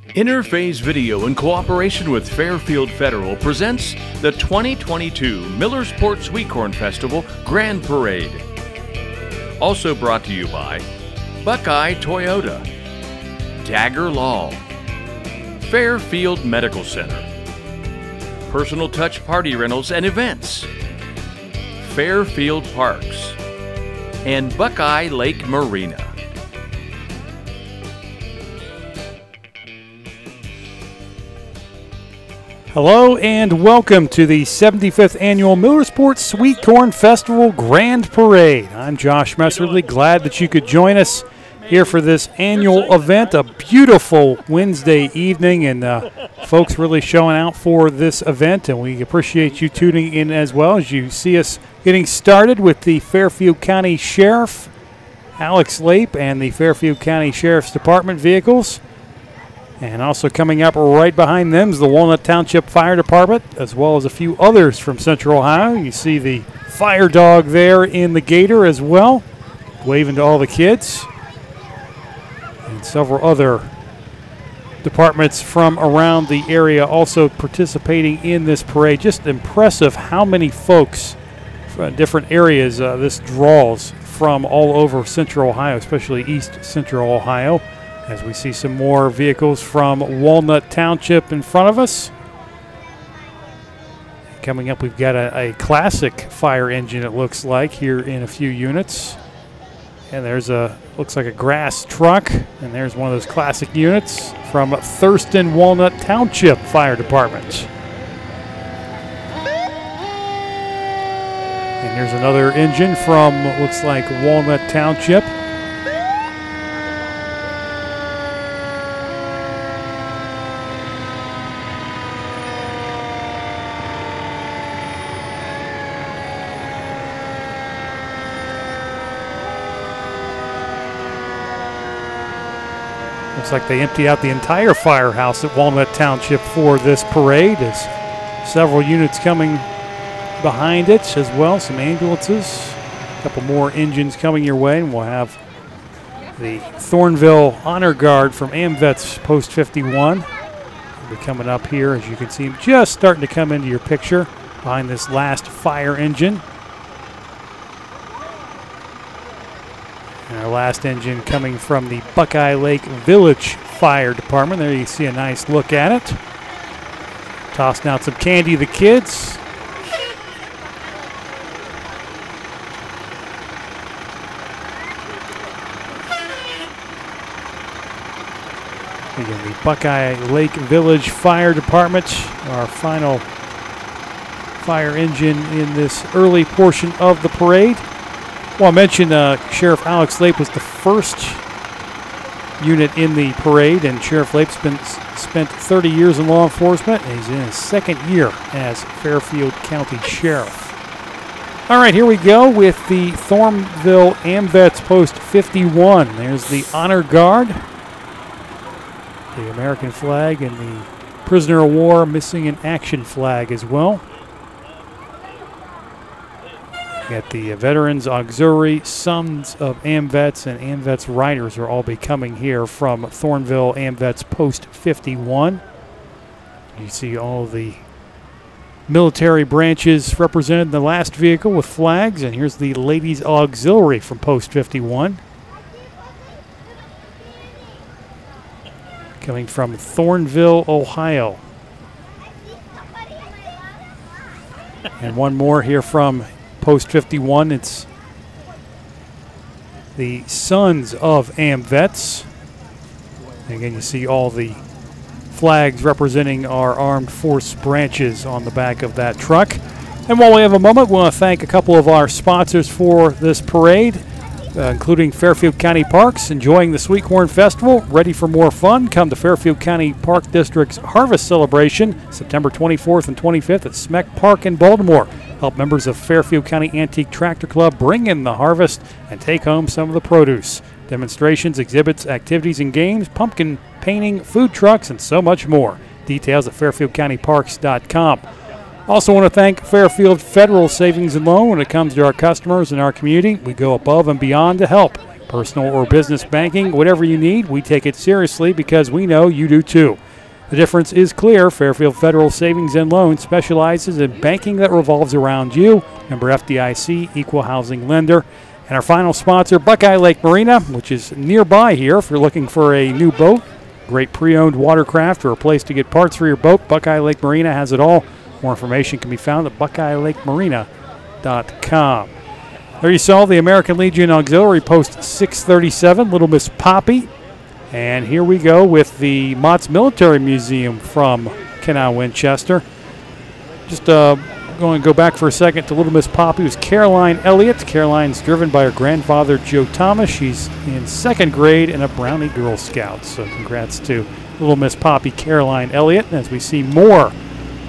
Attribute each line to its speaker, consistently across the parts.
Speaker 1: Interphase Video, in cooperation with Fairfield Federal, presents the 2022 Millersport Sweet Corn Festival Grand Parade. Also brought to you by Buckeye Toyota, Dagger Law, Fairfield Medical Center, Personal Touch Party Rentals and Events, Fairfield Parks, and Buckeye Lake Marina.
Speaker 2: Hello and welcome to the 75th Annual Millersport Sweet Corn Festival Grand Parade. I'm Josh Messerly, glad that you could join us here for this annual event. A beautiful Wednesday evening, and folks really showing out for this event, and we appreciate you tuning in as well as you see us getting started with the Fairfield County Sheriff, Alex Lape, and the Fairfield County Sheriff's Department vehicles. And also coming up right behind them is the Walnut Township Fire Department, as well as a few others from Central Ohio. You see the fire dog there in the gator as well, waving to all the kids. And several other departments from around the area also participating in this parade. Just impressive how many folks from different areas this draws from all over Central Ohio, especially East Central Ohio. As we see some more vehicles from Walnut Township in front of us. Coming up, we've got a classic fire engine, it looks like, here in a few units. And there's looks like a grass truck, and there's one of those classic units from Thurston Walnut Township Fire Department. And here's another engine from, looks like, Walnut Township. Looks like they empty out the entire firehouse at Walnut Township for this parade. There's several units coming behind it as well, some ambulances, a couple more engines coming your way, and we'll have the Thornville Honor Guard from AMVETS Post 51. They'll be coming up here, as you can see, just starting to come into your picture behind this last fire engine. And our last engine coming from the Buckeye Lake Village Fire Department. There you see a nice look at it. Tossing out some candy to the kids. Again, the Buckeye Lake Village Fire Department, our final fire engine in this early portion of the parade. Well, I mentioned Sheriff Alex Lape was the first unit in the parade, and Sheriff Lape spent 30 years in law enforcement, and he's in his second year as Fairfield County Sheriff. All right, here we go with the Thornville AMVETS Post 51. There's the Honor Guard, the American flag, and the Prisoner of War Missing in Action flag as well. Got the Veterans Auxiliary, Sons of AMVETS, and AMVETS Riders will all be coming here from Thornville AMVETS Post 51. You see all the military branches represented in the last vehicle with flags, and here's the Ladies Auxiliary from Post 51. Coming from Thornville, Ohio. And one more here from Post 51, it's the Sons of AMVETS. Again, you see all the flags representing our armed force branches on the back of that truck. And while we have a moment, we want to thank a couple of our sponsors for this parade, including Fairfield County Parks, enjoying the Sweet Corn Festival. Ready for more fun? Come to Fairfield County Park District's Harvest Celebration, September 24th and 25th at Smeck Park in Baltimore. Help members of Fairfield County Antique Tractor Club bring in the harvest and take home some of the produce. Demonstrations, exhibits, activities and games, pumpkin painting, food trucks, and so much more. Details at fairfieldcountyparks.com. Also want to thank Fairfield Federal Savings and Loan when it comes to our customers and our community. We go above and beyond to help. Personal or business banking, whatever you need, we take it seriously because we know you do too. The difference is clear. Fairfield Federal Savings and Loan specializes in banking that revolves around you. Member FDIC, equal housing lender. And our final sponsor, Buckeye Lake Marina, which is nearby here if you're looking for a new boat. Great pre-owned watercraft or a place to get parts for your boat. Buckeye Lake Marina has it all. More information can be found at buckeyeLakeMarina.com. There you saw the American Legion Auxiliary Post 637, Little Miss Poppy. And here we go with the Mott's Military Museum from Canal Winchester. Just going to go back for a second to Little Miss Poppy. It was Caroline Elliott. Caroline's driven by her grandfather, Joe Thomas. She's in 2nd grade and a Brownie Girl Scout. So congrats to Little Miss Poppy, Caroline Elliott. As we see more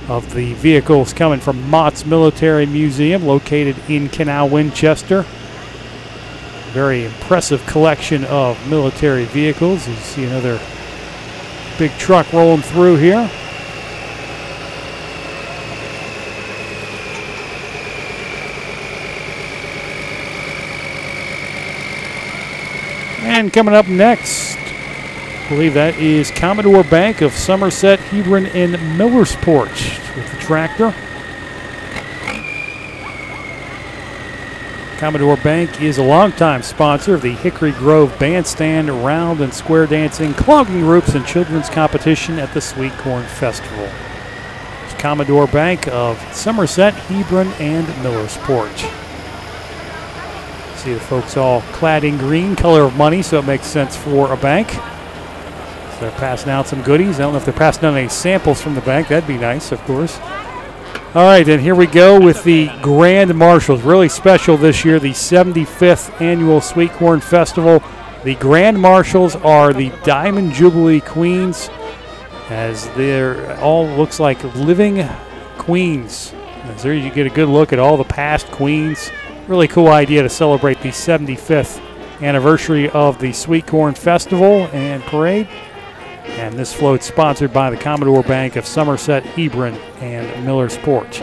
Speaker 2: of the vehicles coming from Mott's Military Museum, located in Canal Winchester. Very impressive collection of military vehicles. You see another big truck rolling through here. And coming up next, I believe that is Commodore Bank of Somerset, Hebron, and Millersport with the tractor. Commodore Bank is a longtime sponsor of the Hickory Grove Bandstand, Round and Square Dancing, Clogging Ropes, and Children's Competition at the Sweet Corn Festival. It's Commodore Bank of Somerset, Hebron, and Millersport. See the folks all clad in green, color of money, so it makes sense for a bank. So they're passing out some goodies. I don't know if they're passing out any samples from the bank. That'd be nice, of course. All right, and here we go with the Grand Marshals. Really special this year, the 75th Annual Sweet Corn Festival. The Grand Marshals are the Diamond Jubilee Queens, as they're all looks like living queens. As there you get a good look at all the past queens. Really cool idea to celebrate the 75th anniversary of the Sweet Corn Festival and Parade. And this float's sponsored by the Commodore Bank of Somerset, Hebron, and Millersport.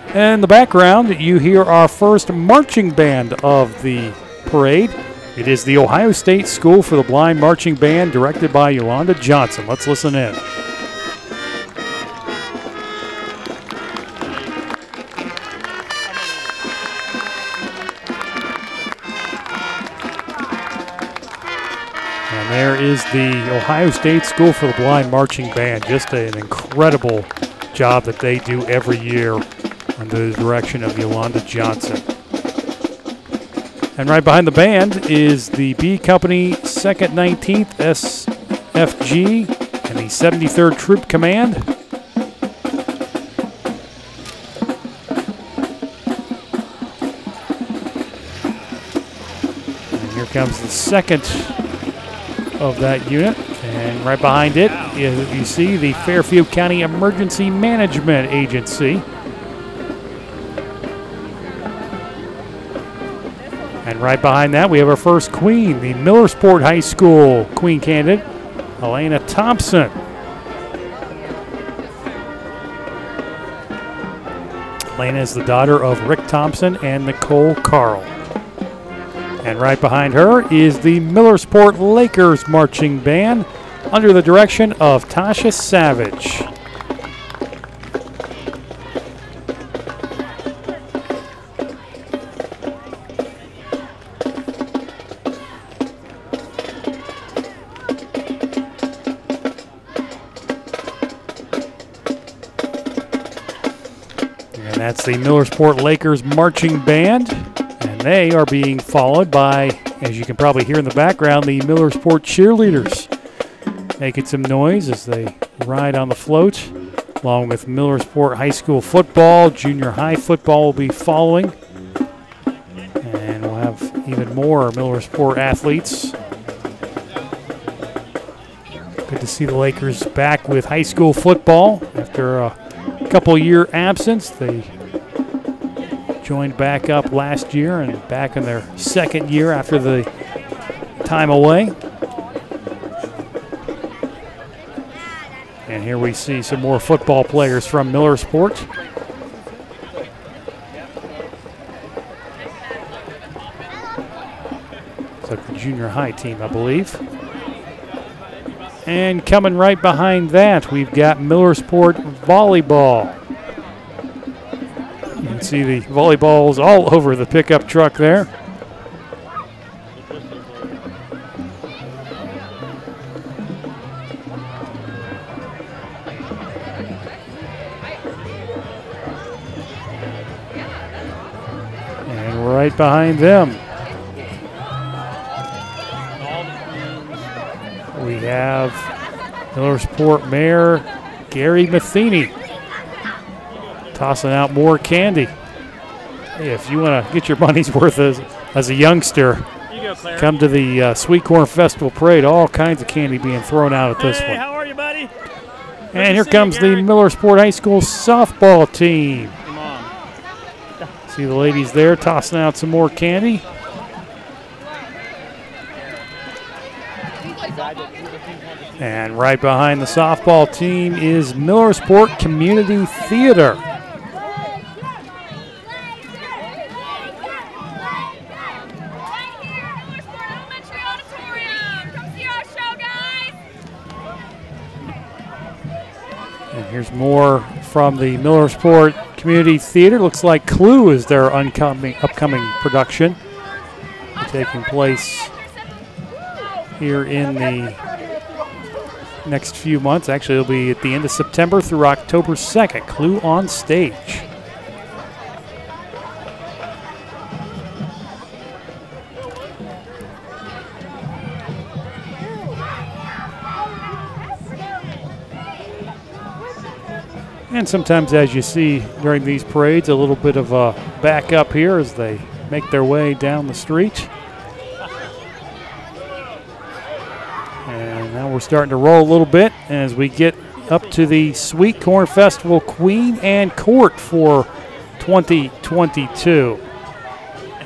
Speaker 2: And in the background, you hear our first marching band of the parade. It is the Ohio State School for the Blind Marching Band, directed by Yolanda Johnson. Let's listen in. There is the Ohio State School for the Blind Marching Band. Just an incredible job that they do every year under the direction of Yolanda Johnson. And right behind the band is the B Company 2nd 19th SFG and the 73rd Troop Command. And here comes the 2nd of that unit, and right behind it you see the Fairfield County Emergency Management Agency. And right behind that we have our first queen, the Millersport High School queen candidate, Elena Thompson. Elena is the daughter of Rick Thompson and Nicole Carl. And right behind her is the Millersport Lakers Marching Band under the direction of Tasha Savage. And that's the Millersport Lakers Marching Band. They are being followed by, as you can probably hear in the background, the Millersport cheerleaders making some noise as they ride on the float, along with Millersport High School football. Junior high football will be following. And we'll have even more Millersport athletes. Good to see the Lakers back with high school football after a couple-year absence. They joined back up last year and back in their 2nd year after the time away. And here we see some more football players from Millersport. So the junior high team, I believe. And coming right behind that, we've got Millersport volleyball. You can see the volleyballs all over the pickup truck there. And right behind them, we have Millersport Mayor Gary Matheny tossing out more candy. Hey, if you want to get your money's worth as a youngster, come to the Sweet Corn Festival Parade. All kinds of candy being thrown out at this one.
Speaker 3: How are you, buddy?
Speaker 2: And here comes the Millersport High School softball team.
Speaker 3: Come on.
Speaker 2: See the ladies there tossing out some more candy. And right behind the softball team is Millersport Community Theater. And here's more from the Millersport Community Theater. Looks like Clue is their upcoming production, taking place here in the next few months. Actually, it'll be at the end of September through October 2nd. Clue on stage. And sometimes, as you see during these parades, a little bit of a backup here as they make their way down the street. And now we're starting to roll a little bit as we get up to the Sweet Corn Festival Queen and Court for 2022.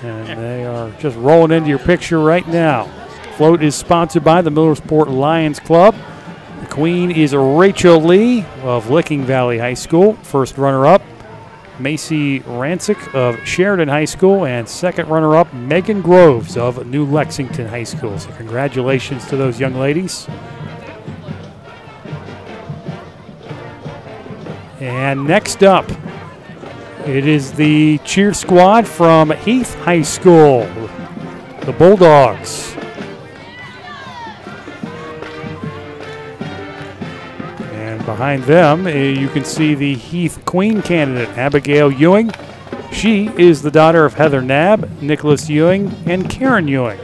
Speaker 2: And they are just rolling into your picture right now. Float is sponsored by the Millersport Lions Club. The Queen is Rachel Lee of Licking Valley High School. First runner-up, Macy Rancic of Sheridan High School. And second runner-up, Megan Groves of New Lexington High School. So congratulations to those young ladies. And next up, it is the cheer squad from Heath High School, the Bulldogs. Behind them, you can see the Heath Queen candidate, Abigail Ewing. She is the daughter of Heather Knabb, Nicholas Ewing, and Karen Ewing.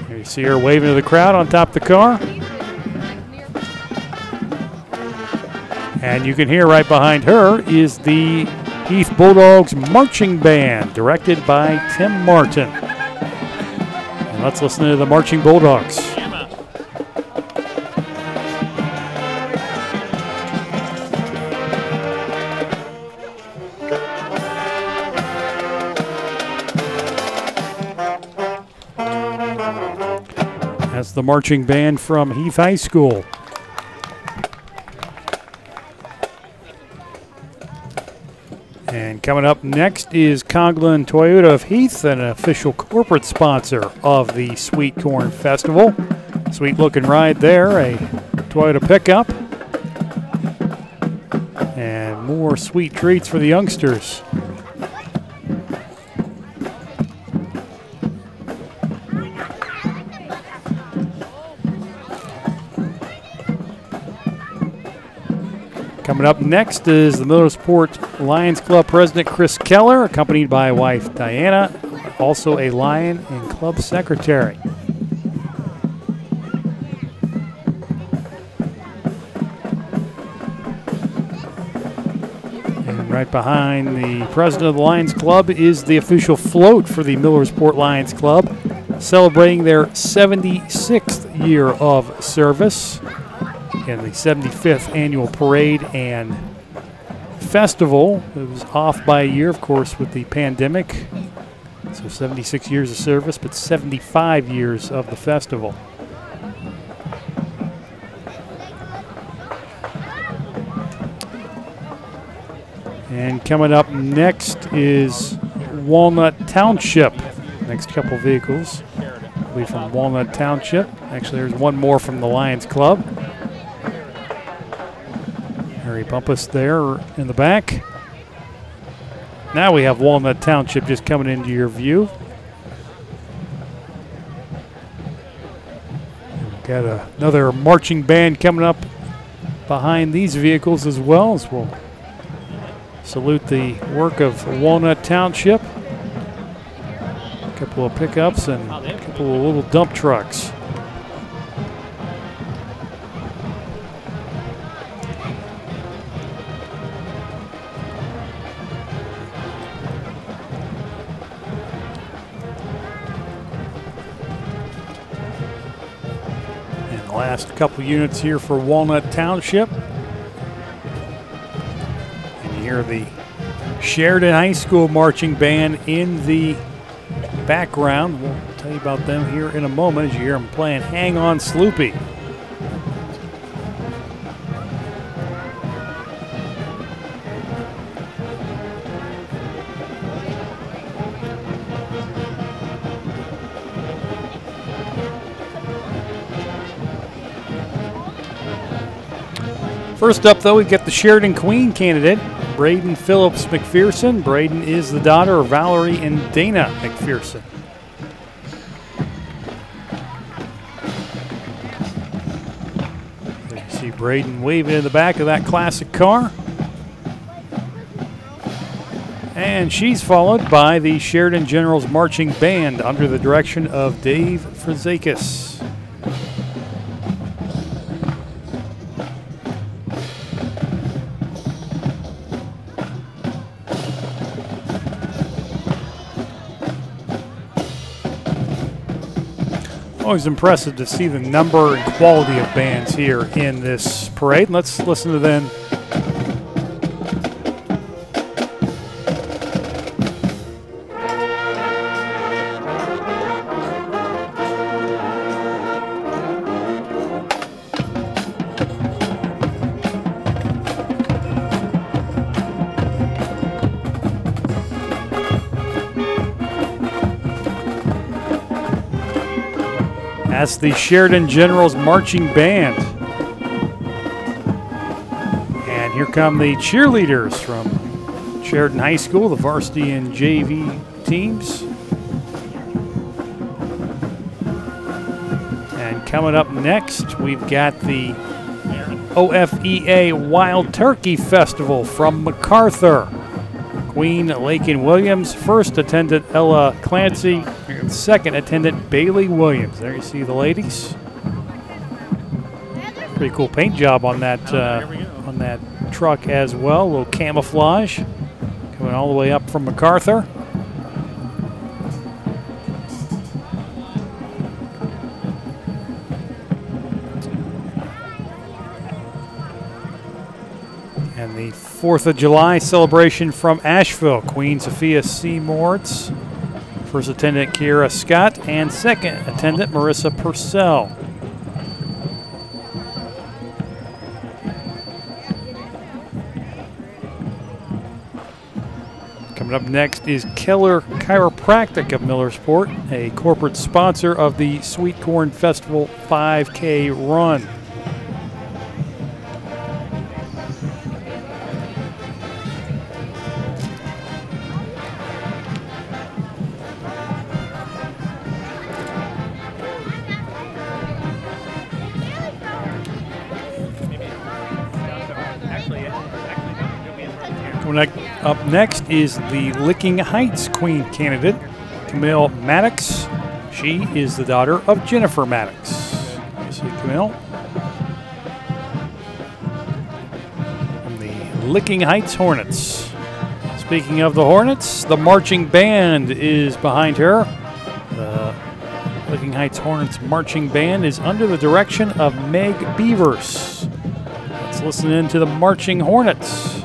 Speaker 2: Here you see her waving to the crowd on top of the car. And you can hear right behind her is the Heath Bulldogs Marching Band, directed by Tim Martin. And let's listen to the Marching Bulldogs. That's the marching band from Heath High School. And coming up next is Conklin Toyota of Heath, an official corporate sponsor of the Sweet Corn Festival. Sweet looking ride there, a Toyota pickup. And more sweet treats for the youngsters. Coming up next is the Millersport Lions Club President Chris Keller, accompanied by wife Diana, also a Lion and Club Secretary. And right behind the president of the Lions Club is the official float for the Millersport Lions Club, celebrating their 76th year of service. In the 75th annual parade and festival. It was off by a year, of course, with the pandemic. So 76 years of service, but 75 years of the festival. And coming up next is Walnut Township. Next couple vehicles. I be from Walnut Township. Actually, there's one more from the Lions Club. Harry Bumpus there in the back. Now we have Walnut Township just coming into your view. We've got another marching band coming up behind these vehicles as well, as we'll salute the work of Walnut Township. A couple of pickups and a couple of little dump trucks. And the last couple units here for Walnut Township. And you hear the Sheridan High School marching band in the background. We'll tell you about them here in a moment as you hear them playing Hang On Sloopy. First up, though, we get the Sheridan Queen candidate, Braden Phillips McPherson. Braden is the daughter of Valerie and Dana McPherson. There you see Braden waving in the back of that classic car. And she's followed by the Sheridan Generals Marching Band under the direction of Dave Frazakis. Always impressive to see the number and quality of bands here in this parade. Let's listen to them. That's the Sheridan Generals Marching Band. And here come the cheerleaders from Sheridan High School, the varsity and JV teams. And coming up next, we've got the OFEA Wild Turkey Festival from MacArthur. Queen Lakin Williams, first attendant Ella Clancy, and second attendant Bailey Williams. There you see the ladies. Pretty cool paint job on that truck as well. A little camouflage coming all the way up from MacArthur. And the 4th of July celebration from Asheville, Queen Sophia C. Moritz. First attendant Kiera Scott and second attendant Marissa Purcell. Coming up next is Keller Chiropractic of Millersport, a corporate sponsor of the Sweet Corn Festival 5K run. Up next is the Licking Heights Queen candidate, Camille Maddox. She is the daughter of Jennifer Maddox. You see Camille. From the Licking Heights Hornets. Speaking of the Hornets, the marching band is behind her. The Licking Heights Hornets marching band is under the direction of Meg Beavers. Let's listen in to the Marching Hornets.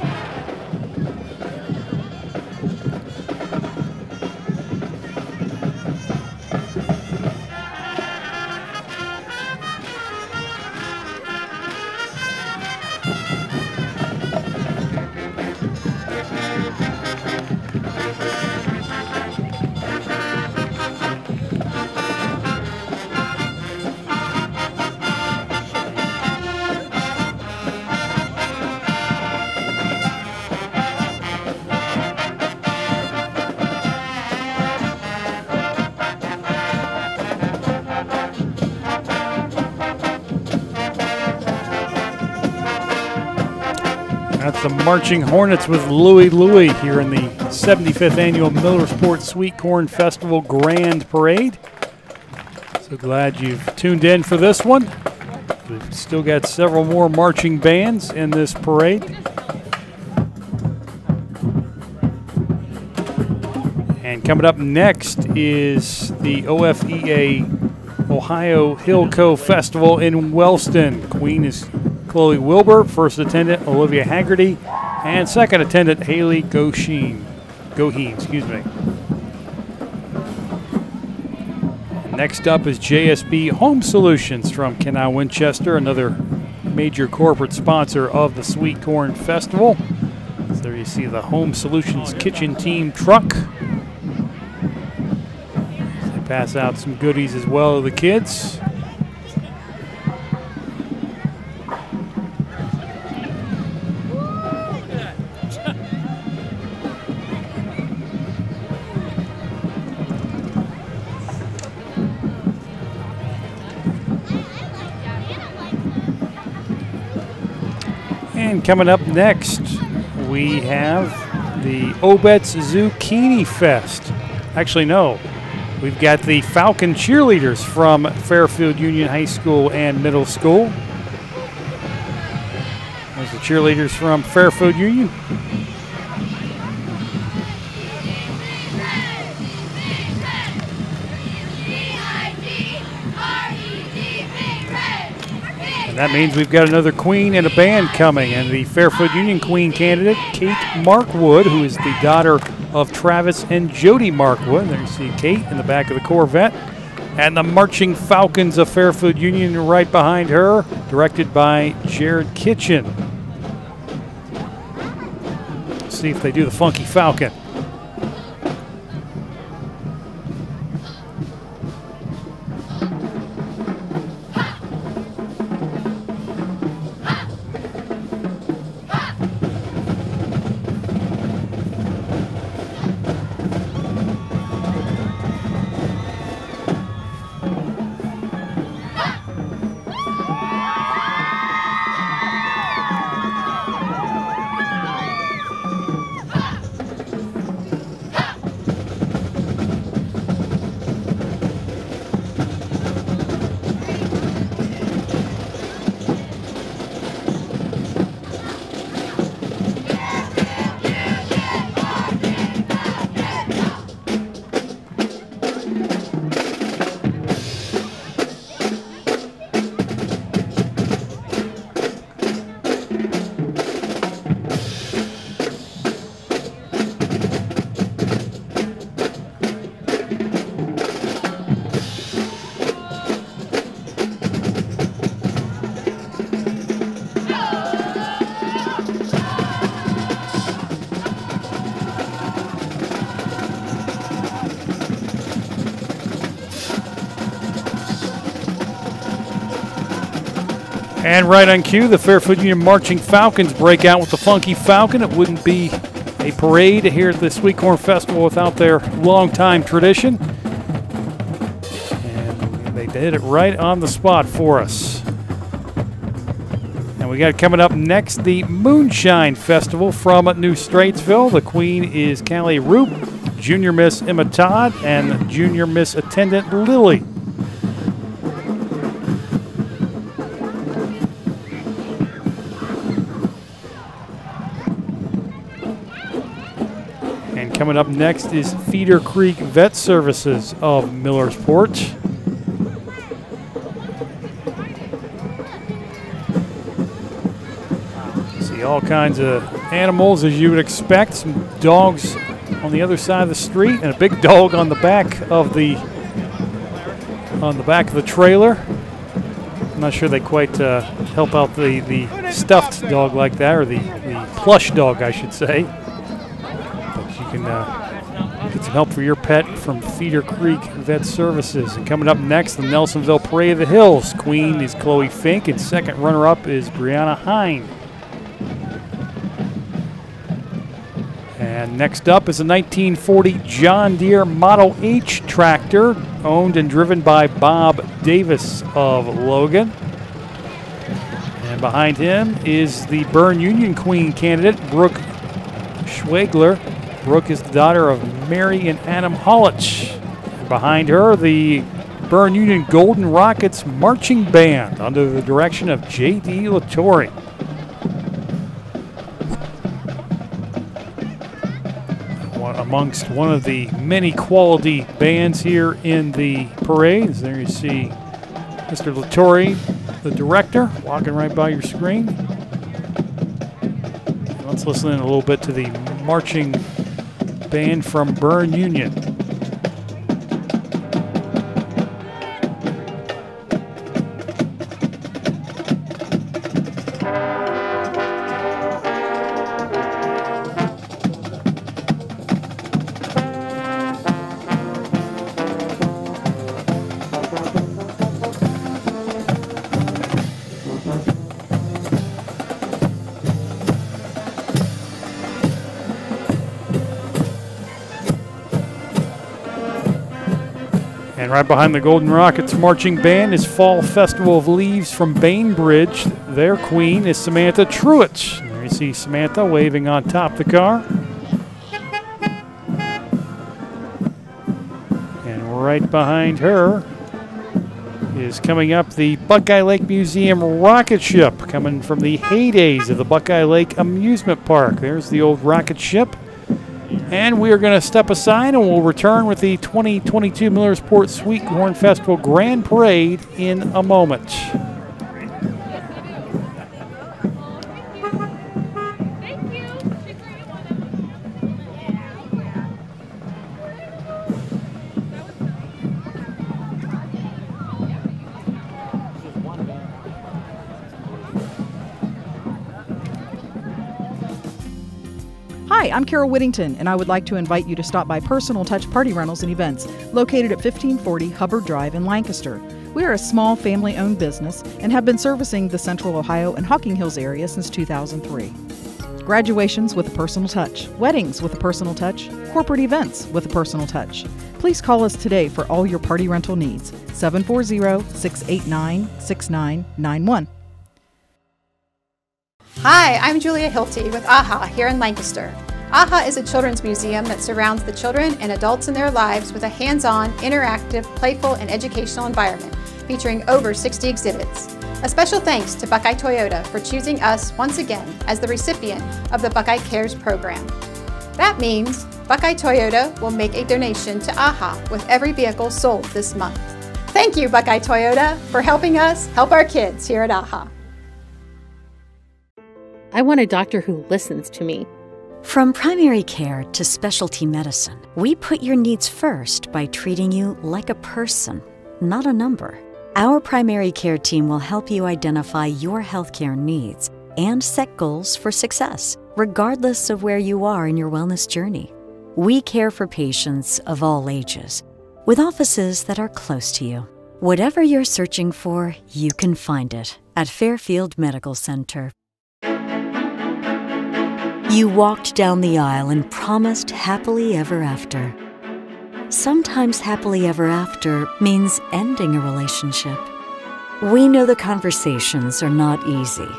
Speaker 2: That's the Marching Hornets with Louie Louie here in the 75th Annual Millersport Sweet Corn Festival Grand Parade. So glad you've tuned in for this one. We've still got several more marching bands in this parade. And coming up next is the OFEA Ohio Hillco Festival in Wellston. Queen is Chloe Wilbur, first attendant Olivia Haggerty, and second attendant Haley Goheen. Next up is JSB Home Solutions from Kenai Winchester, another major corporate sponsor of the Sweet Corn Festival. So there you see the Home Solutions kitchen team truck. They pass out some goodies as well to the kids. And coming up next, we have the Obet's Zucchini Fest. Actually, no. We've got the Falcon cheerleaders from Fairfield Union High School and Middle School. There's the cheerleaders from Fairfield Union. And that means we've got another queen and a band coming. And the Fairfield Union Queen candidate, Kate Markwood, who is the daughter of Travis and Jody Markwood. There you see Kate in the back of the Corvette. And the Marching Falcons of Fairfield Union right behind her, directed by Jared Kitchen. Let's see if they do the Funky Falcon. And right on cue, the Fairfield Union Marching Falcons break out with the Funky Falcon. It wouldn't be a parade here at the Sweet Corn Festival without their longtime tradition. And they did it right on the spot for us. And we got coming up next the Moonshine Festival from New Straitsville. The queen is Callie Roop, Junior Miss Emma Todd, and Junior Miss Attendant Lily. Coming up next is Feeder Creek Vet Services of Millersport. See all kinds of animals as you would expect. Some dogs on the other side of the street and a big dog on the back of the trailer. I'm not sure they quite help out the stuffed dog like that, or the plush dog, I should say. You can get some help for your pet from Feeder Creek Vet Services. And coming up next, the Nelsonville Parade of the Hills. Queen is Chloe Fink, and second runner-up is Brianna Hine. And next up is a 1940 John Deere Model H tractor, owned and driven by Bob Davis of Logan. And behind him is the Bern Union Queen candidate, Brooke Schwegler. Brooke is the daughter of Mary and Adam Hollich. And behind her, the Bern Union Golden Rockets Marching Band under the direction of J.D. Latore. Amongst one of the many quality bands here in the parade. There you see Mr. Latore, the director, walking right by your screen. Let's listen in a little bit to the marching band from Bern Union. And right behind the Golden Rockets Marching Band is Fall Festival of Leaves from Bainbridge. Their queen is Samantha Truitt. There you see Samantha waving on top of the car. And right behind her is coming up the Buckeye Lake Museum rocket ship, coming from the heydays of the Buckeye Lake Amusement Park. There's the old rocket ship. And we are going to step aside and we'll return with the 2022 Millersport Sweet Corn Festival Grand Parade in a moment.
Speaker 3: Hi, I'm Carol Whittington, and I would like to invite you to stop by Personal Touch Party Rentals and Events, located at 1540 Hubbard Drive in Lancaster. We are a small family-owned business and have been servicing the Central Ohio and Hocking Hills area since 2003. Graduations with a personal touch, weddings with a personal touch, corporate events with a personal touch. Please call us today for all your party rental needs, 740-689-6991.
Speaker 4: Hi, I'm Julia Hilty with AHA here in Lancaster. AHA is a children's museum that surrounds the children and adults in their lives with a hands-on, interactive, playful, and educational environment featuring over 60 exhibits. A special thanks to Buckeye Toyota for choosing us once again as the recipient of the Buckeye Cares program. That means Buckeye Toyota will make a donation to AHA with every vehicle sold this month. Thank you, Buckeye Toyota, for helping us help our kids here at AHA.
Speaker 5: I want a doctor who listens to me.
Speaker 6: From primary care to specialty medicine, we put your needs first by treating you like a person, not a number. Our primary care team will help you identify your healthcare needs and set goals for success, regardless of where you are in your wellness journey. We care for patients of all ages, with offices that are close to you. Whatever you're searching for, you can find it at Fairfield Medical Center. You walked down the aisle and promised happily ever after. Sometimes happily ever after means ending a relationship. We know the conversations are not easy.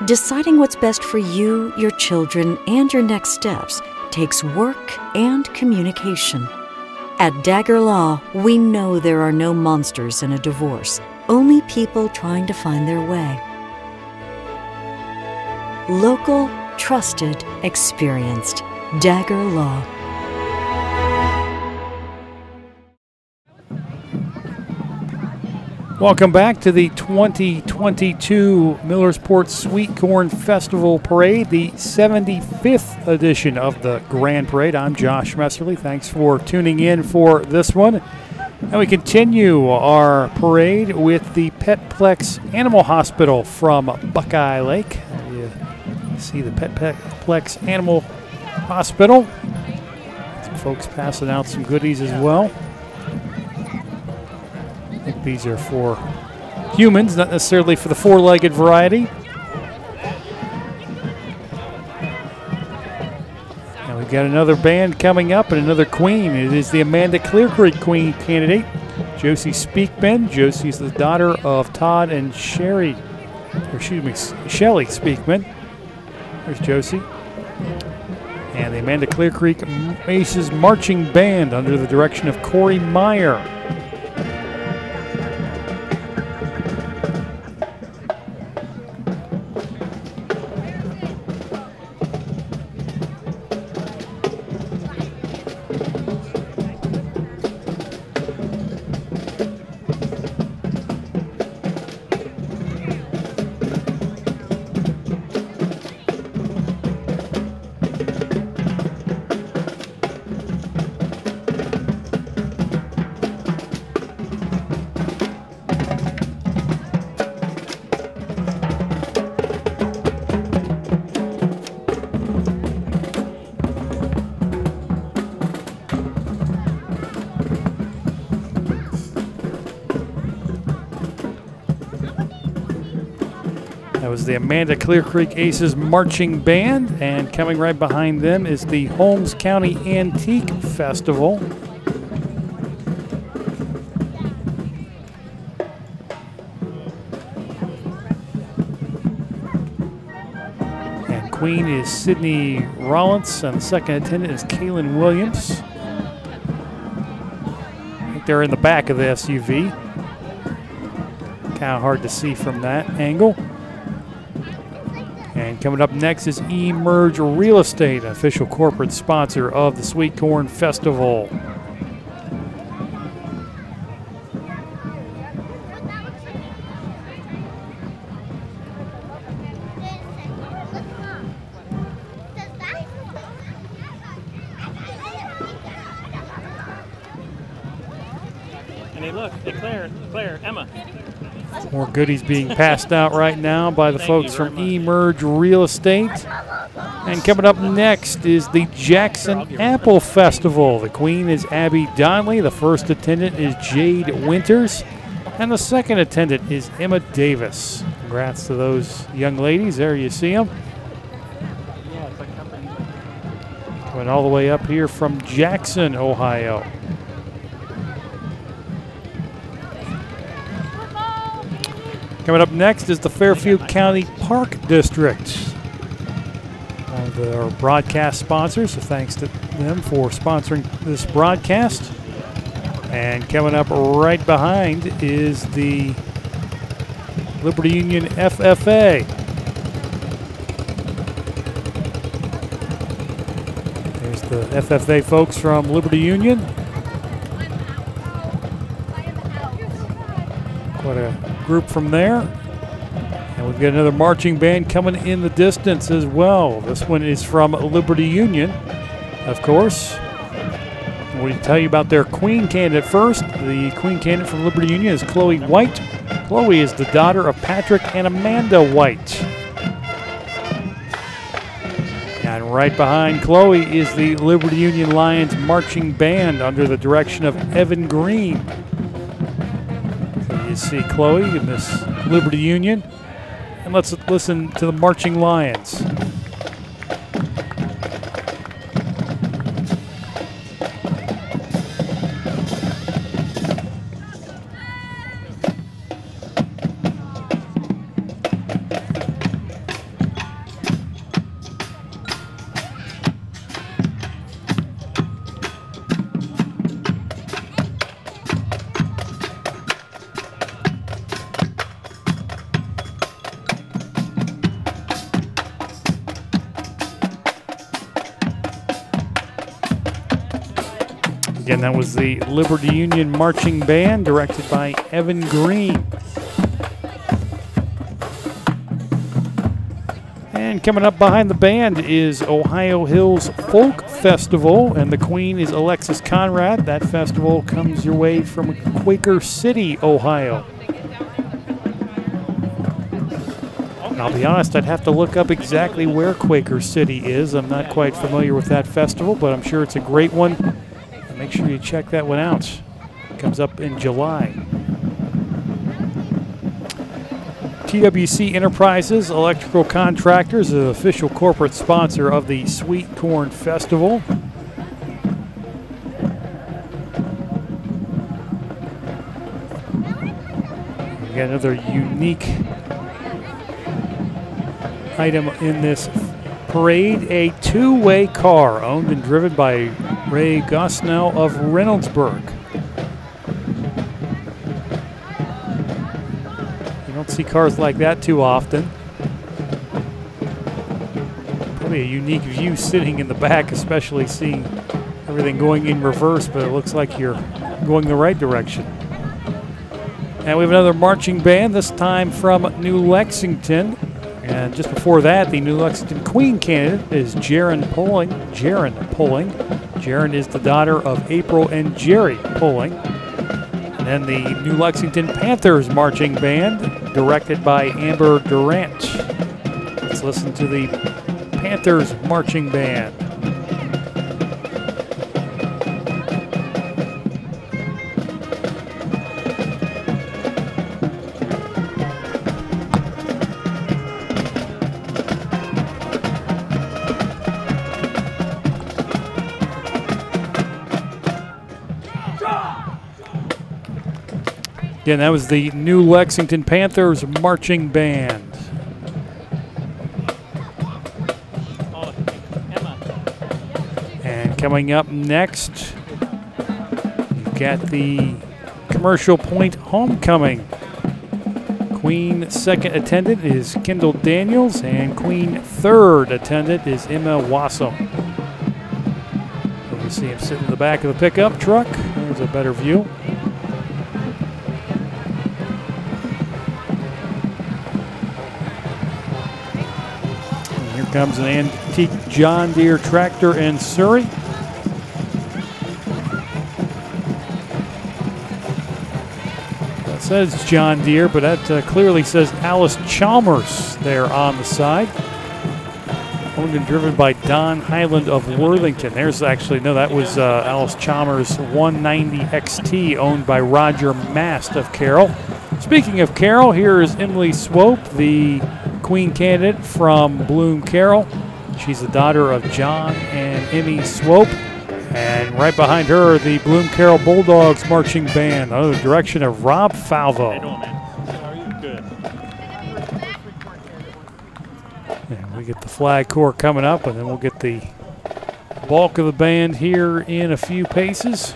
Speaker 6: Deciding what's best for you, your children, and your next steps takes work and communication. At Dagger Law, we know there are no monsters in a divorce, only people trying to find their way. Local, trusted, experienced. Dagger Law.
Speaker 2: Welcome back to the 2022 Millersport Sweet Corn Festival Parade, the 75th edition of the Grand Parade. I'm Josh Messerly. Thanks for tuning in for this one. And we continue our parade with the Petplex Animal Hospital from Buckeye Lake. You see the Petplex Animal Hospital. Some folks passing out some goodies as well. I think these are for humans, not necessarily for the four-legged variety. Now we've got another band coming up and another queen. It is the Amanda Clear Creek Queen candidate, Josie Speakman. Josie's the daughter of Todd and Sherry or excuse me, Shelley Speakman. There's Josie. And the Amanda Clear Creek Aces Marching Band under the direction of Corey Meyer. That was the Amanda Clear Creek Aces Marching Band, and coming right behind them is the Holmes County Antique Festival. And Queen is Sydney Rollins, and the second attendant is Kaylin Williams. I think they're in the back of the SUV. Kind of hard to see from that angle. And coming up next is Emerge Real Estate, official corporate sponsor of the Sweet Corn Festival.
Speaker 7: And hey, look, hey, Claire, Emma.
Speaker 2: More goodies being passed out right now by the folks from Emerge Real Estate. And coming up next is the Jackson Apple Festival. The queen is Abby Donnelly. The first attendant is Jade Winters. And the second attendant is Emma Davis. Congrats to those young ladies. There you see them. Coming all the way up here from Jackson, Ohio. Coming up next is the Fairfield County Park District. One of our broadcast sponsors, so thanks to them for sponsoring this broadcast. And coming up right behind is the Liberty Union FFA. There's the FFA folks from Liberty Union. Quite a group from there. And we've got another marching band coming in the distance as well. This one is from Liberty Union, of course. We'll tell you about their queen candidate first. The queen candidate from Liberty Union is Chloe White. Chloe is the daughter of Patrick and Amanda White. And right behind Chloe is the Liberty Union Lions marching band under the direction of Evan Green. So you see Chloe in this Liberty Union. And let's listen to the marching Lions. Again, that was the Liberty Union Marching Band, directed by Evan Green. And coming up behind the band is Ohio Hills Folk Festival, and the queen is Alexis Conrad. That festival comes your way from Quaker City, Ohio. And I'll be honest, I'd have to look up exactly where Quaker City is. I'm not quite familiar with that festival, but I'm sure it's a great one. Make sure you check that one out. It comes up in July. TWC Enterprises Electrical Contractors is the official corporate sponsor of the Sweet Corn Festival. We got another unique item in this parade, a two-way car owned and driven by Ray Gosnell of Reynoldsburg. You don't see cars like that too often. Probably a unique view sitting in the back, especially seeing everything going in reverse, but it looks like you're going the right direction. And we have another marching band, this time from New Lexington. And just before that, the New Lexington Queen candidate is Jaren Pulling. Jaren is the daughter of April and Jerry Pulling. And then the New Lexington Panthers marching band, directed by Amber Durant. Let's listen to the Panthers marching band. Again, that was the New Lexington Panthers marching band. And coming up next, you've got the Commercial Point Homecoming. Queen second attendant is Kendall Daniels, and Queen third attendant is Emma Wassum. You see him sitting in the back of the pickup truck. There's a better view. Comes an antique John Deere tractor in Surrey. That says John Deere, but that clearly says Alice Chalmers there on the side. Owned and driven by Don Highland of Worthington. There's actually, no, that was Alice Chalmers 190 XT, owned by Roger Mast of Carroll. Speaking of Carroll, here is Emily Swope, the Queen candidate from Bloom Carroll. She's the daughter of John and Emmy Swope. And right behind her, the Bloom Carroll Bulldogs marching band under the direction of Rob Falvo.
Speaker 7: How you doing, man? How are you? Good.
Speaker 2: And we get the flag corps coming up, and then we'll get the bulk of the band here in a few paces.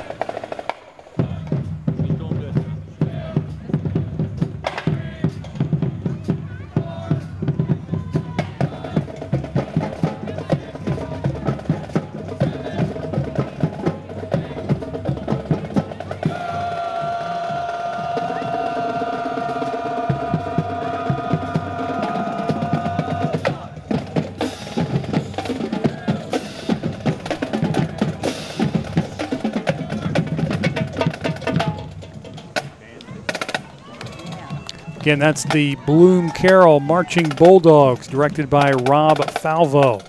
Speaker 2: Again, that's the Bloom Carroll Marching Bulldogs, directed by Rob Falvo.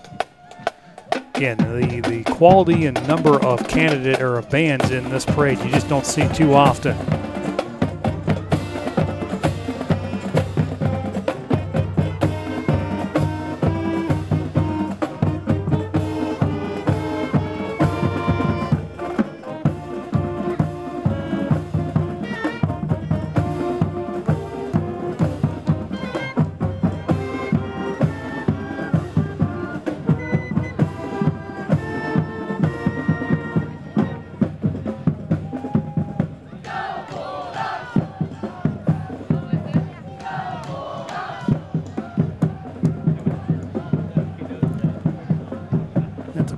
Speaker 2: Again, the quality and number of candidate or bands in this parade you just don't see too often.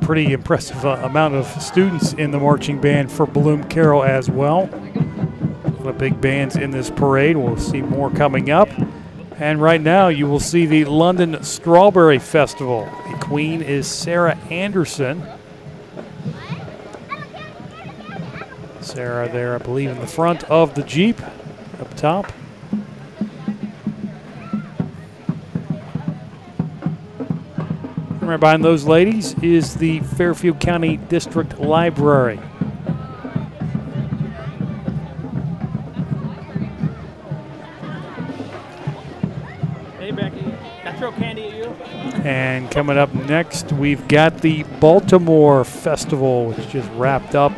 Speaker 2: Pretty impressive amount of students in the marching band for Bloom Carroll as well. A lot of big bands in this parade. We'll see more coming up. And right now you will see the London Strawberry Festival. The queen is Sarah Anderson. Sarah there, I believe, in the front of the Jeep up top. Right behind those ladies is the Fairfield County District Library.
Speaker 7: Hey, Becky. Can I throw candy at you?
Speaker 2: And coming up next, we've got the Baltimore Festival, which just wrapped up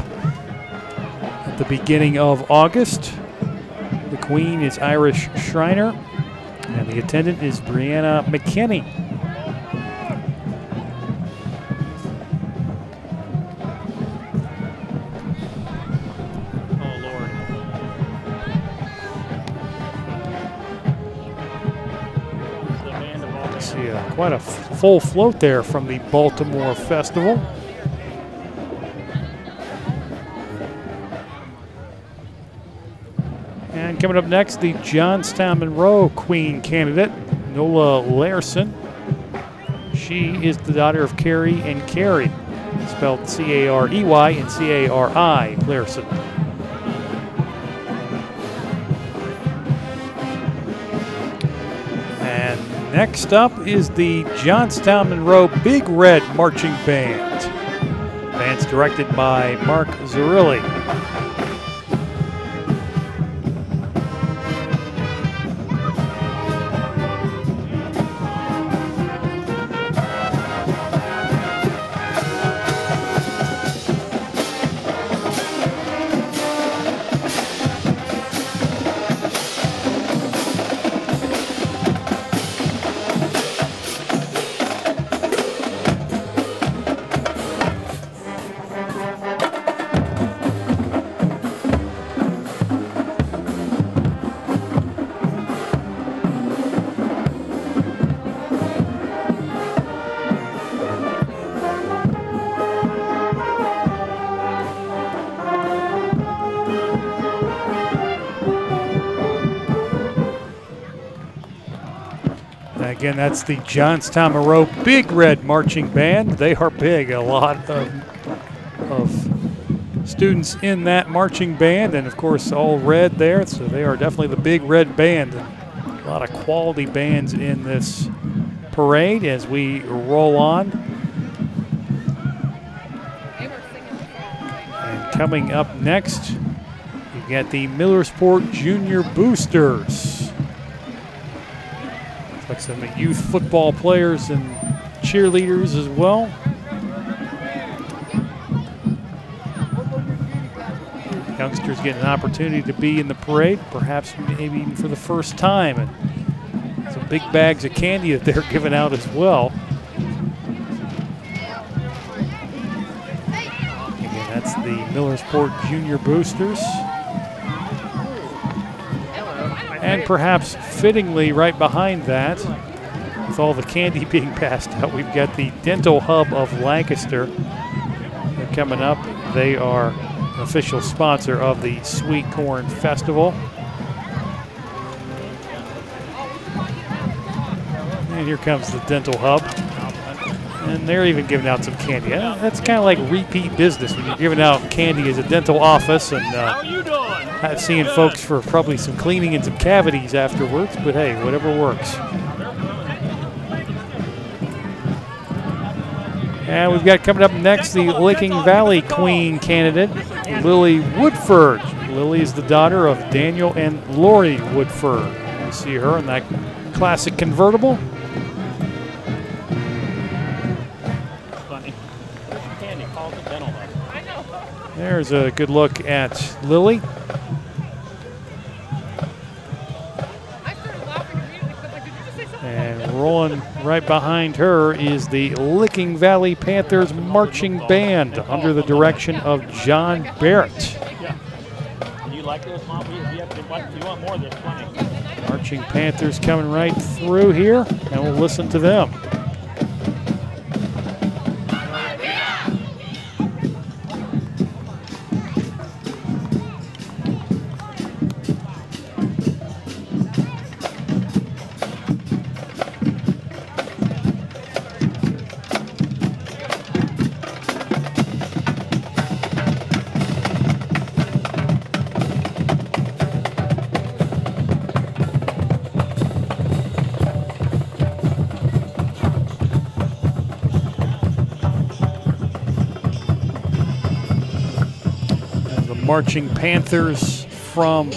Speaker 2: at the beginning of August. The queen is Irish Shriner, and the attendant is Brianna McKinney. quite a full float there from the Baltimore Festival. And coming up next, the Johnstown Monroe Queen candidate, Nola Larson. She is the daughter of Carrie and Carey, spelled C-A-R-E-Y and C-A-R-I, Larson. And next up is the Johnstown Monroe Big Red Marching Band. Band's directed by Mark Zerilli. Again, that's the Johnstown Monroe Big Red Marching Band. They are big, a lot of students in that marching band, and of course all red there, so they are definitely the Big Red Band. A lot of quality bands in this parade as we roll on. And coming up next, you've got the Millersport Junior Boosters. Like some youth football players and cheerleaders as well. Youngsters getting an opportunity to be in the parade, perhaps maybe even for the first time. And some big bags of candy that they're giving out as well. Again, that's the Millersport Junior Boosters. And perhaps fittingly right behind that, with all the candy being passed out, we've got the Dental Hub of Lancaster. They're coming up. They are an official sponsor of the Sweet Corn Festival. And here comes the Dental Hub. And they're even giving out some candy. That's kind of like repeat business when you're giving out candy as a dental office. And I've seen folks for probably some cleaning and some cavities afterwards, but hey, whatever works. And we've got coming up next the Licking Valley Queen candidate, Lily Woodford. Lily is the daughter of Daniel and Lori Woodford. You see her in that classic convertible. There's a good look at Lily. And rolling right behind her is the Licking Valley Panthers Marching Band under the direction of John Barrett.
Speaker 7: You like those, Mom? If you want more, there's plenty.
Speaker 2: Marching Panthers coming right through here, and we'll listen to them. Marching Panthers from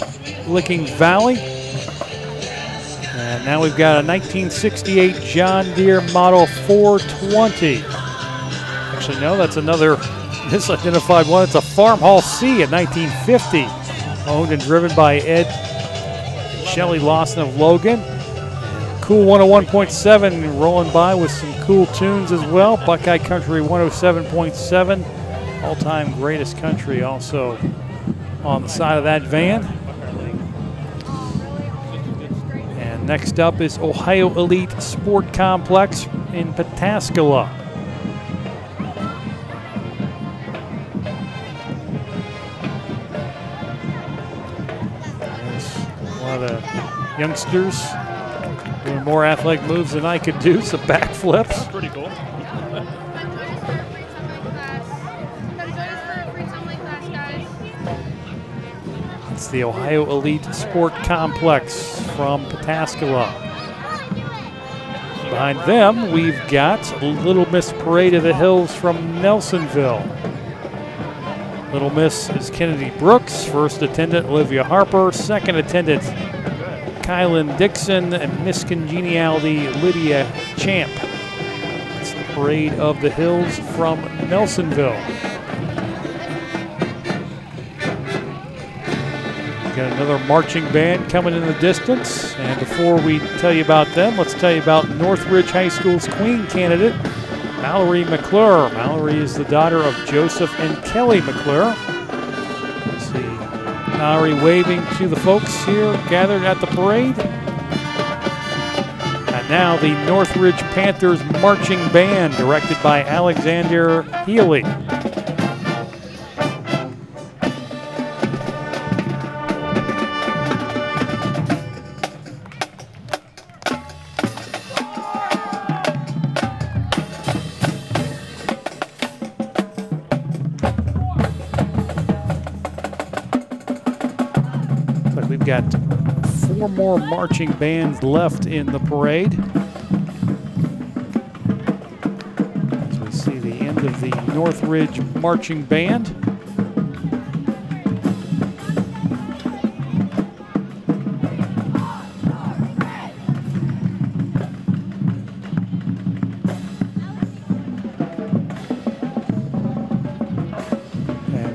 Speaker 2: Licking Valley. And now we've got a 1968 John Deere Model 420. Actually, no, that's another misidentified one. It's a Farmhall C, a 1950, owned and driven by Ed and Shelley Lawson of Logan. Cool 101.7 rolling by with some cool tunes as well. Buckeye Country 107.7, all-time greatest country also on the side of that van. And Next up is Ohio Elite Sport Complex in Pataskala. There's a lot of youngsters doing more athletic moves than I could do, some backflips.
Speaker 7: That's pretty cool.
Speaker 2: It's the Ohio Elite Sport Complex from Pataskala. Behind them, we've got Little Miss Parade of the Hills from Nelsonville. Little Miss is Kennedy Brooks, first attendant Olivia Harper, second attendant Kylan Dixon, and Miss Congeniality Lydia Champ. It's the Parade of the Hills from Nelsonville. Got another marching band coming in the distance. And before we tell you about them, let's tell you about Northridge High School's Queen candidate, Mallory McClure. Mallory is the daughter of Joseph and Kelly McClure. Let's see Mallory waving to the folks here gathered at the parade. And now the Northridge Panthers Marching Band, directed by Alexander Healy. We've got 4 more marching bands left in the parade. As we see the end of the Northridge Marching Band.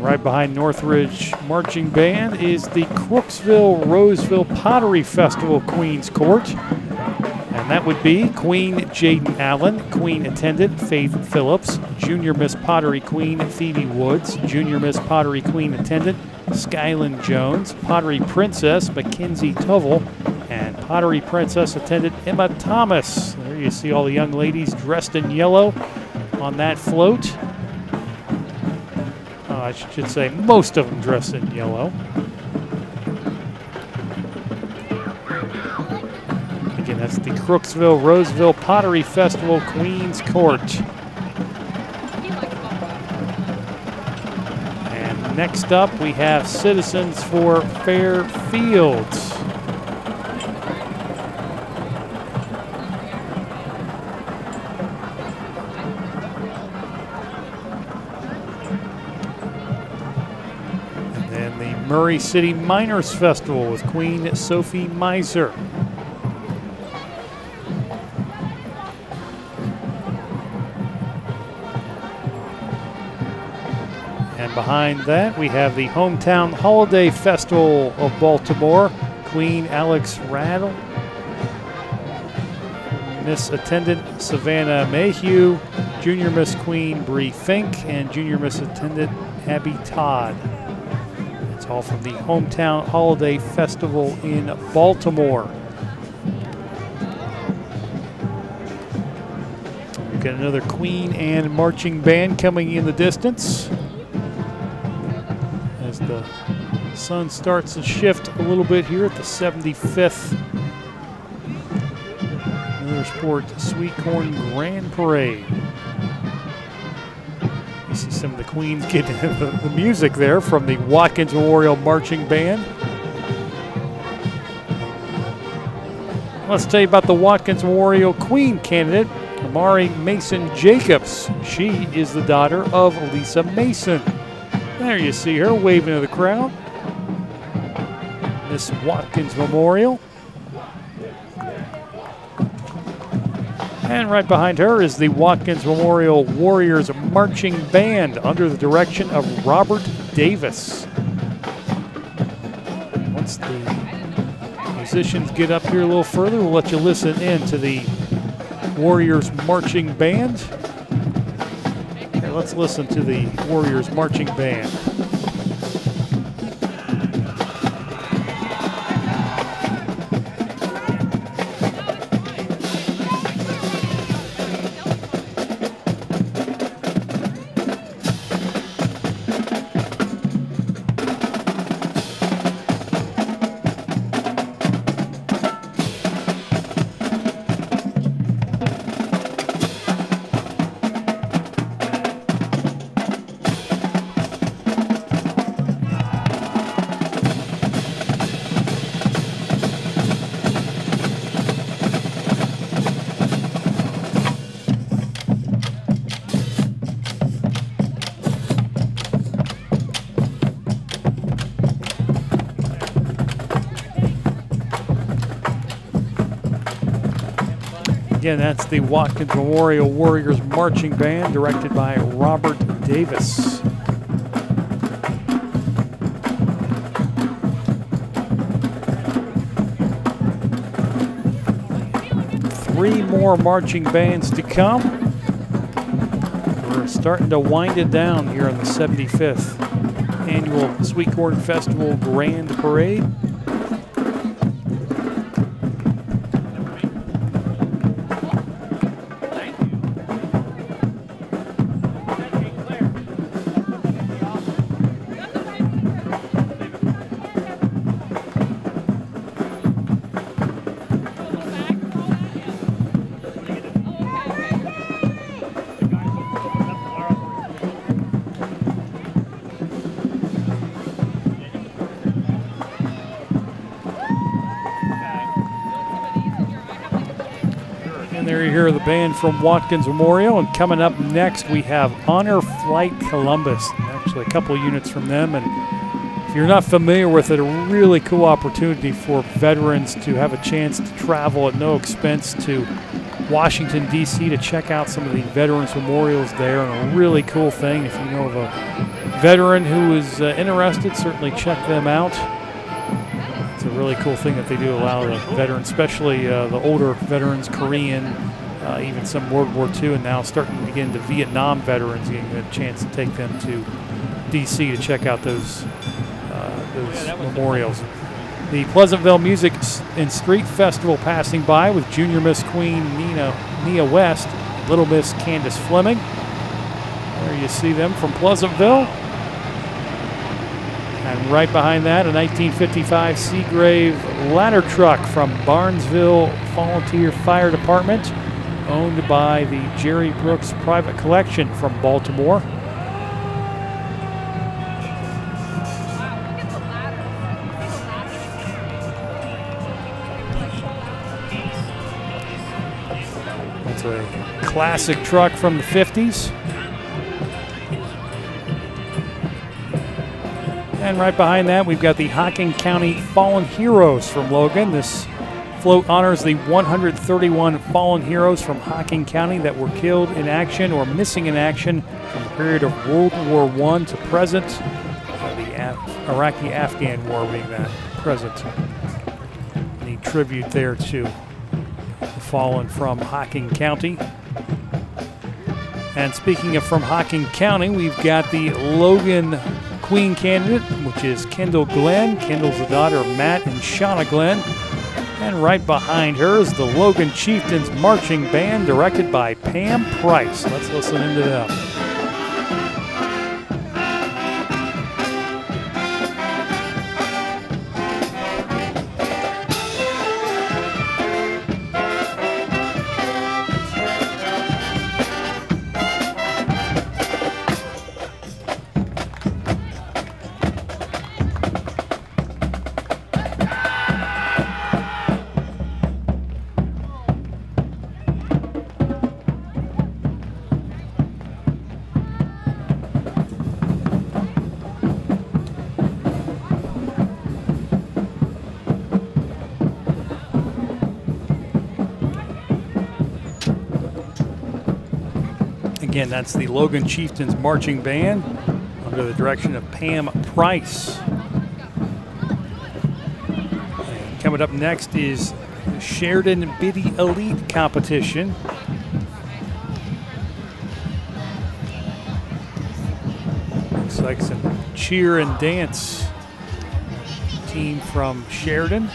Speaker 2: Right behind Northridge Marching Band is the Crooksville-Roseville Pottery Festival Queen's Court. And that would be Queen Jaden Allen, Queen Attendant Faith Phillips, Junior Miss Pottery Queen Phoebe Woods, Junior Miss Pottery Queen Attendant Skyland Jones, Pottery Princess Mackenzie Tovell, and Pottery Princess Attendant Emma Thomas. There you see all the young ladies dressed in yellow on that float. I should say most of them dressed in yellow. Again, that's the Crooksville-Roseville Pottery Festival Queen's Court. And next up, we have Citizens for Fairfields. Murray City Miners Festival with Queen Sophie Miser. And behind that, we have the Hometown Holiday Festival of Baltimore, Queen Alex Rattle, Miss Attendant Savannah Mayhew, Junior Miss Queen Bree Fink, and Junior Miss Attendant Abby Todd. It's all from the Hometown Holiday Festival in Baltimore. We've got another Queen and marching band coming in the distance as the sun starts to shift a little bit here at the 75th Millersport Sweet Corn Grand Parade. You see some of the Queens getting the music there from the Watkins Memorial Marching Band. Let's tell you about the Watkins Memorial Queen candidate, Amari Mason Jacobs. She is the daughter of Lisa Mason. There you see her waving to the crowd. Miss Watkins Memorial. And right behind her is the Watkins Memorial Warriors Marching Band under the direction of Robert Davis. Once the musicians get up here a little further, we'll let you listen in to the Warriors Marching Band. Okay, let's listen to the Warriors Marching Band. Again, that's the Watkins Memorial Warriors Marching Band, directed by Robert Davis. Three more marching bands to come. We're starting to wind it down here on the 75th Annual Sweet Corn Festival Grand Parade. And there you hear the band from Watkins Memorial. And coming up next, we have Honor Flight Columbus. Actually, a couple of units from them. And if you're not familiar with it, a really cool opportunity for veterans to have a chance to travel at no expense to Washington, D.C. to check out some of the veterans memorials there. And a really cool thing. If you know of a veteran who is interested, certainly check them out. It's a really cool thing that they do allow the veterans, especially the older veterans, Korean, even some World War II, and now starting to get into Vietnam veterans, getting a chance to take them to D.C. to check out those memorials. The Pleasantville Music and Street Festival passing by with Junior Miss Queen Nia West, Little Miss Candace Fleming. There you see them from Pleasantville. And right behind that, a 1955 Seagrave ladder truck from Barnesville Volunteer Fire Department, owned by the Jerry Brooks Private Collection from Baltimore. That's a classic truck from the 50s. And right behind that, we've got the Hocking County Fallen Heroes from Logan. This float honors the 131 fallen heroes from Hocking County that were killed in action or missing in action from the period of World War I to present, the Iraqi-Afghan War being that present. Any tribute there to the fallen from Hocking County. And speaking of from Hocking County, we've got the Logan Queen candidate, which is Kendall Glenn. Kendall's the daughter of Matt and Shauna Glenn. And right behind her is the Logan Chieftains Marching Band, directed by Pam Price. Let's listen into them. Again, that's the Logan Chieftains Marching Band under the direction of Pam Price. And coming up next is the Sheridan Biddy Elite Competition. Looks like some cheer and dance team from Sheridan.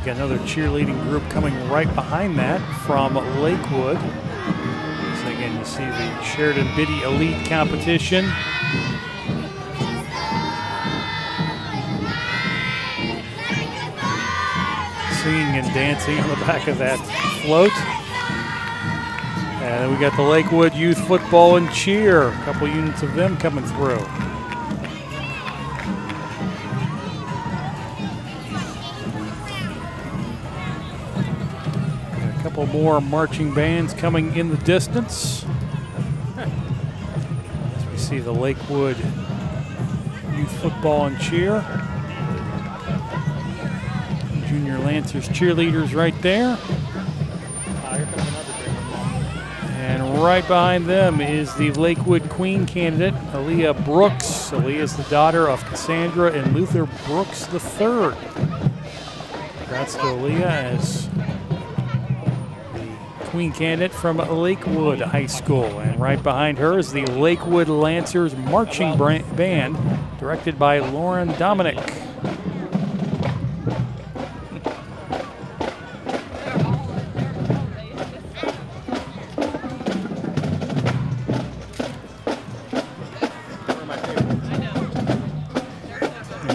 Speaker 2: Another cheerleading group coming right behind that from Lakewood. So again, you see the Sheridan Biddy Elite Competition. Singing and dancing on the back of that float. And then we got the Lakewood Youth Football and Cheer. A couple units of them coming through. More marching bands coming in the distance. See the Lakewood youth football and cheer. Junior Lancers cheerleaders right there. And right behind them is the Lakewood Queen candidate, Aaliyah Brooks. Aaliyah is the daughter of Cassandra and Luther Brooks III. Congrats to Aaliyah as the Queen candidate from Lakewood High School. And right behind her is the Lakewood Lancers Marching Band, directed by Lauren Dominic.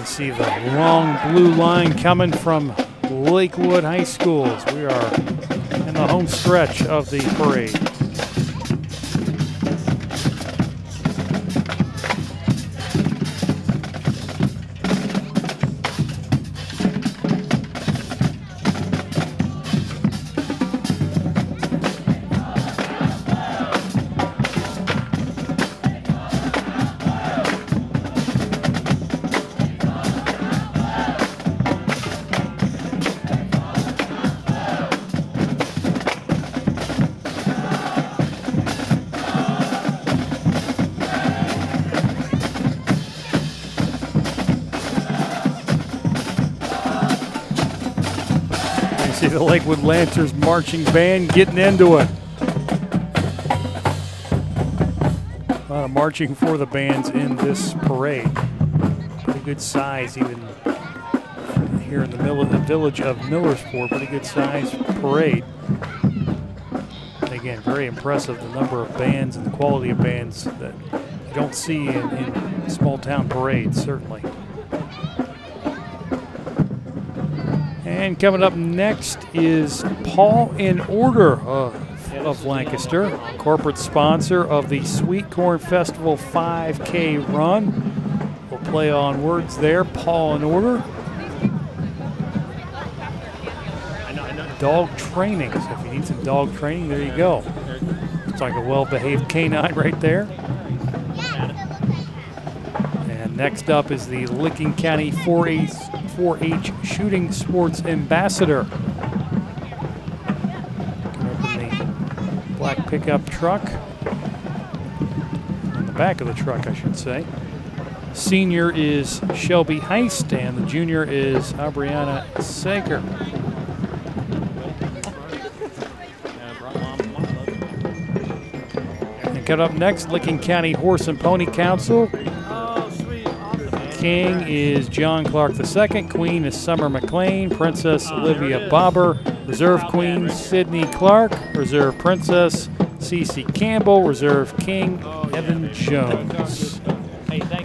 Speaker 2: See the long blue line coming from Lakewood High School as we are in the home stretch of the parade. See the Lakewood Lancers marching band getting into it. A lot of marching for the bands in this parade. Pretty good size, even here in the village of Millersport. Pretty good size parade. And again, very impressive the number of bands and the quality of bands that you don't see in small town parades, certainly. And coming up next is Paul in Order of Lancaster, corporate sponsor of the Sweet Corn Festival 5K run. We'll play on words there, Paul in Order. Dog training, so if you need some dog training, there you go. Looks like a well-behaved canine right there. And next up is the Licking County 4-H Shooting Sports Ambassador. Open the black pickup truck. On the back of the truck, I should say. Senior is Shelby Heist, and the junior is Aubriana Sager. And coming up next, Licking County Horse and Pony Council. King is John Clark II. Queen is Summer McLean. Princess Olivia Bobber. Reserve Queen Sydney Clark. Reserve Princess Cece Campbell. Reserve King Evan Jones.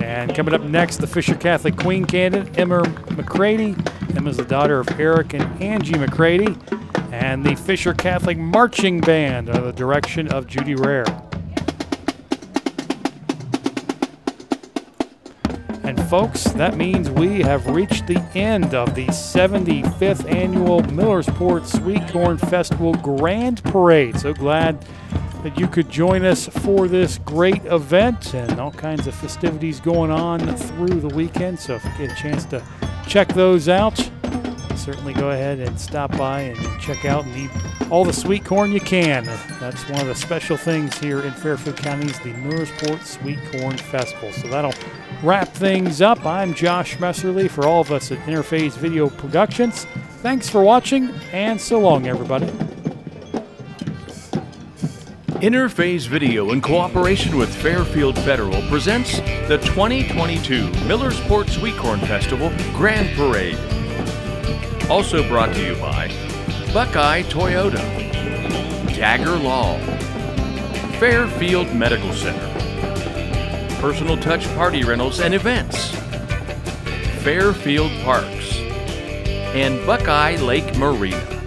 Speaker 2: And coming up next, the Fisher Catholic Queen candidate, Emma McCready. Emma's the daughter of Eric and Angie McCready. And the Fisher Catholic Marching Band under the direction of Judy Rare. And folks, that means we have reached the end of the 75th annual Millersport Sweet Corn Festival Grand Parade. So glad that you could join us for this great event, and all kinds of festivities going on through the weekend. So if you get a chance to check those out, certainly go ahead and stop by and check out and eat all the sweet corn you can. That's one of the special things here in Fairfield County is the Millersport Sweet Corn Festival. So that'll wrap things up. I'm Josh Messerly for all of us at Interface Video Productions. Thanks for watching, and so long, everybody.
Speaker 1: Interface Video, in cooperation with Fairfield Federal, presents the 2022 Millersport Sweet Corn Festival Grand Parade. Also brought to you by Buckeye Toyota, Dagger Law, Fairfield Medical Center, Personal Touch Party Rentals and Events, Fairfield Parks, and Buckeye Lake Marina.